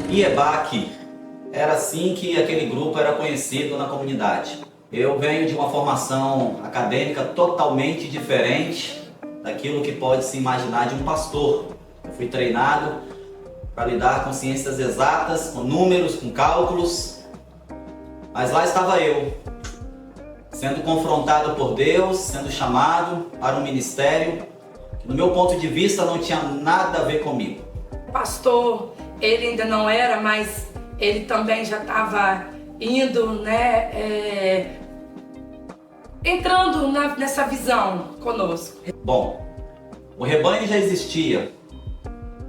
IEBAC, era assim que aquele grupo era conhecido na comunidade. Eu venho de uma formação acadêmica totalmente diferente daquilo que pode se imaginar de um pastor. Eu fui treinado para lidar com ciências exatas, com números, com cálculos, mas lá estava eu, sendo confrontado por Deus, sendo chamado para um ministério que, no meu ponto de vista, não tinha nada a ver comigo. O pastor, ele ainda não era, mas ele também já estava indo, né, entrando nessa visão conosco. Bom, o rebanho já existia.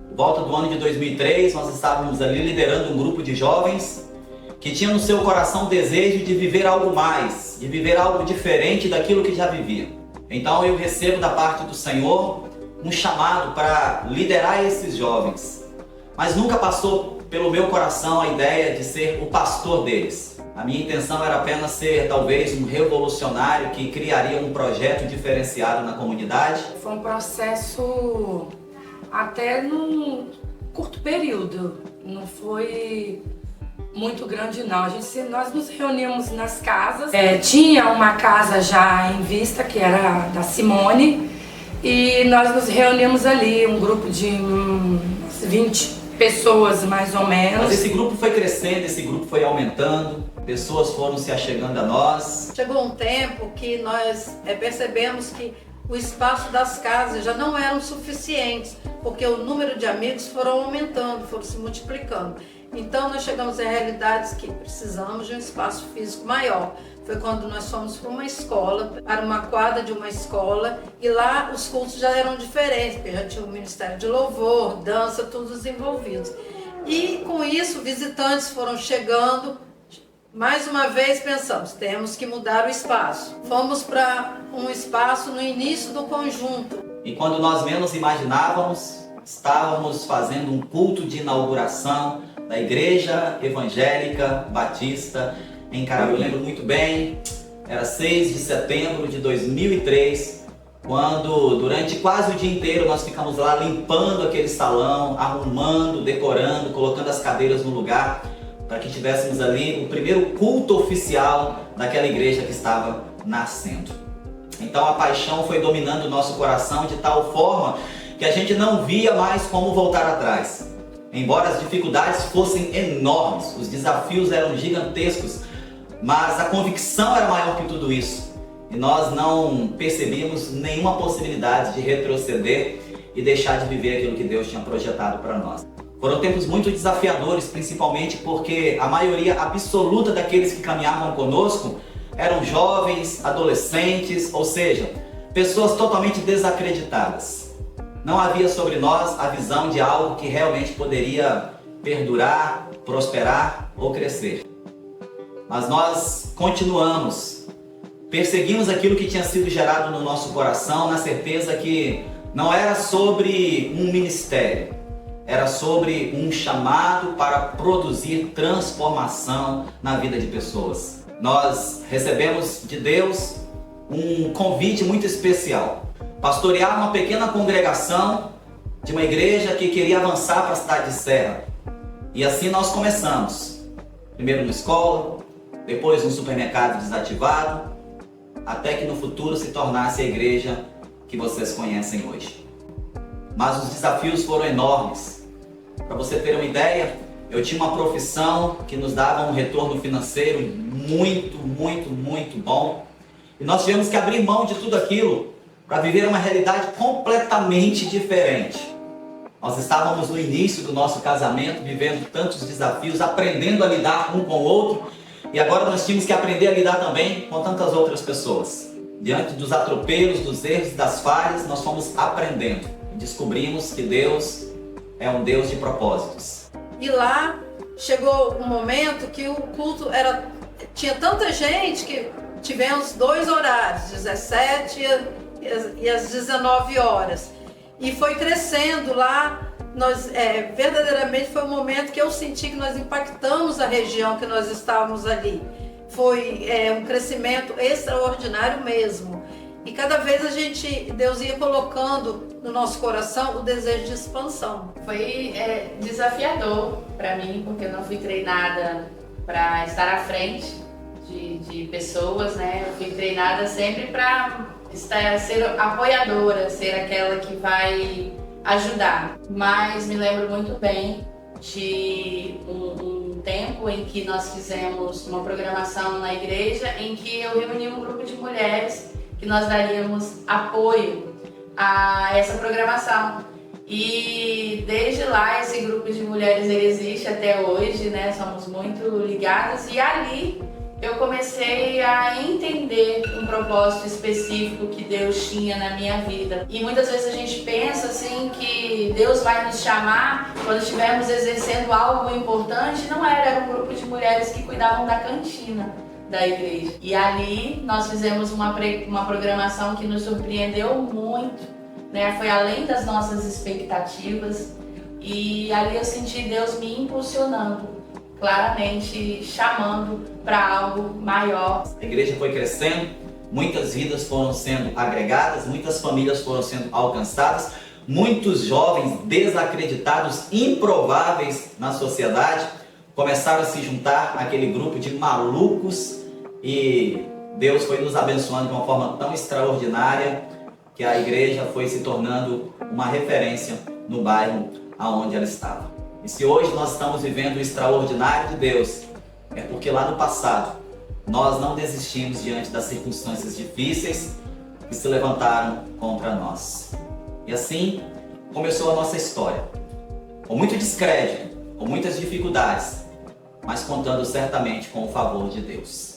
Por volta do ano de 2003, nós estávamos ali liderando um grupo de jovens que tinha no seu coração o desejo de viver algo mais, de viver algo diferente daquilo que já vivia. Então eu recebo da parte do Senhor um chamado para liderar esses jovens, mas nunca passou pelo meu coração a ideia de ser o pastor deles. A minha intenção era apenas ser talvez um revolucionário que criaria um projeto diferenciado na comunidade. Foi um processo até num curto período, não foi muito grande não. Nós nos reunimos nas casas. Tinha uma casa já em vista, que era da Simone, e nós nos reunimos ali, um grupo de 20 pessoas mais ou menos. Mas esse grupo foi crescendo, esse grupo foi aumentando, pessoas foram se achegando a nós. Chegou um tempo que nós percebemos que o espaço das casas já não eram suficientes, porque o número de amigos foram aumentando, foram se multiplicando. Então nós chegamos a realidades que precisamos de um espaço físico maior. Foi quando nós fomos para uma escola, para uma quadra de uma escola, e lá os cultos já eram diferentes, porque já tinha o Ministério de Louvor, dança, todos envolvidos. E com isso, visitantes foram chegando. Mais uma vez pensamos, temos que mudar o espaço. Fomos para um espaço no início do conjunto. E quando nós menos imaginávamos, estávamos fazendo um culto de inauguração da Igreja Evangélica Batista em Caraú. Eu lembro muito bem, era 6 de setembro de 2003, quando durante quase o dia inteiro nós ficamos lá limpando aquele salão, arrumando, decorando, colocando as cadeiras no lugar, para que tivéssemos ali o primeiro culto oficial daquela igreja que estava nascendo. Então a paixão foi dominando o nosso coração de tal forma que a gente não via mais como voltar atrás. Embora as dificuldades fossem enormes, os desafios eram gigantescos, mas a convicção era maior que tudo isso. E nós não percebíamos nenhuma possibilidade de retroceder e deixar de viver aquilo que Deus tinha projetado para nós. Foram tempos muito desafiadores, principalmente porque a maioria absoluta daqueles que caminhavam conosco eram jovens, adolescentes, ou seja, pessoas totalmente desacreditadas. Não havia sobre nós a visão de algo que realmente poderia perdurar, prosperar ou crescer. Mas nós continuamos, perseguimos aquilo que tinha sido gerado no nosso coração, na certeza que não era sobre um ministério, era sobre um chamado para produzir transformação na vida de pessoas. Nós recebemos de Deus um convite muito especial. Pastorear uma pequena congregação de uma igreja que queria avançar para a cidade de Serra. E assim nós começamos. Primeiro numa escola, depois num supermercado desativado, até que no futuro se tornasse a igreja que vocês conhecem hoje. Mas os desafios foram enormes. Para você ter uma ideia, eu tinha uma profissão que nos dava um retorno financeiro muito bom. E nós tivemos que abrir mão de tudo aquilo para viver uma realidade completamente diferente. Nós estávamos no início do nosso casamento, vivendo tantos desafios, aprendendo a lidar um com o outro, e agora nós tínhamos que aprender a lidar também com tantas outras pessoas. Diante dos atropelos, dos erros, das falhas, nós fomos aprendendo e descobrimos que Deus é um Deus de propósitos. E lá chegou um momento que o culto tinha tanta gente que tivemos 2 horários, 17 e às 19 horas. E foi crescendo lá. Verdadeiramente foi um momento que eu senti que nós impactamos a região que nós estávamos ali. Foi um crescimento extraordinário mesmo. E cada vez Deus ia colocando no nosso coração o desejo de expansão. Foi desafiador para mim, porque eu não fui treinada para estar à frente de pessoas, né? Eu fui treinada sempre para ser apoiadora, ser aquela que vai ajudar. Mas me lembro muito bem de um tempo em que nós fizemos uma programação na igreja em que eu reuni um grupo de mulheres que nós daríamos apoio a essa programação. E desde lá esse grupo de mulheres ele existe até hoje, né? Somos muito ligadas e ali eu comecei a entender um propósito específico que Deus tinha na minha vida. E muitas vezes a gente pensa assim que Deus vai nos chamar quando estivermos exercendo algo importante. Não era um grupo de mulheres que cuidavam da cantina da igreja. E ali nós fizemos uma programação que nos surpreendeu muito, né? Foi além das nossas expectativas. E ali eu senti Deus me impulsionando, claramente chamando para algo maior. A igreja foi crescendo, muitas vidas foram sendo agregadas, muitas famílias foram sendo alcançadas, muitos jovens desacreditados, improváveis na sociedade, começaram a se juntar àquele grupo de malucos e Deus foi nos abençoando de uma forma tão extraordinária que a igreja foi se tornando uma referência no bairro aonde ela estava. E se hoje nós estamos vivendo o extraordinário de Deus, é porque lá no passado nós não desistimos diante das circunstâncias difíceis que se levantaram contra nós. E assim começou a nossa história, com muito descrédito, com muitas dificuldades, mas contando certamente com o favor de Deus.